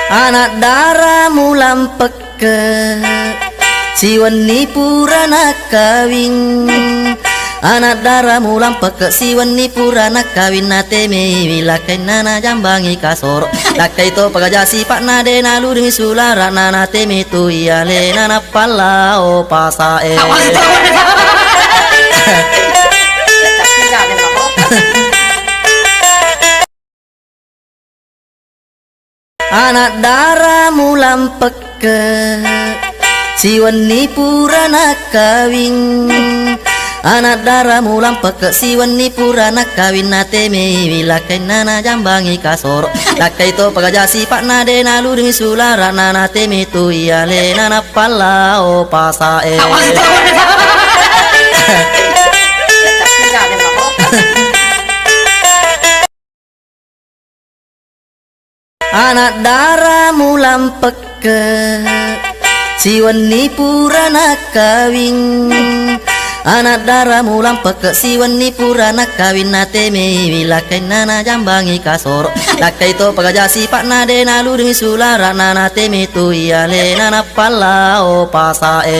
Anak dara mulam peke siwani purana kawin. Anak dara mulam peke siwani purana kawin. Nate me wilakai nana jambangi kasoro lakai to pagajasi pak nade nalu demi sulara nana teme tu iale nana pala o pasae. Anak dara mulam peke siwani purana kawin. Anak dara mulam peke siwani purana kawin. Nate me wilakai nana jambangi kasoro lakai to pagajasi pak nade nalu demi sulara nana teme tu iale nana pala o pasae. Anak dara mulam peke siwani purana kawin. Anak dara mulam peke siwani purana kawin. Nate me wilakai nana jambangi kasoro lakai to pagajasi pak nade nalu demi sulara nana teme tu iale nana pala o pasae.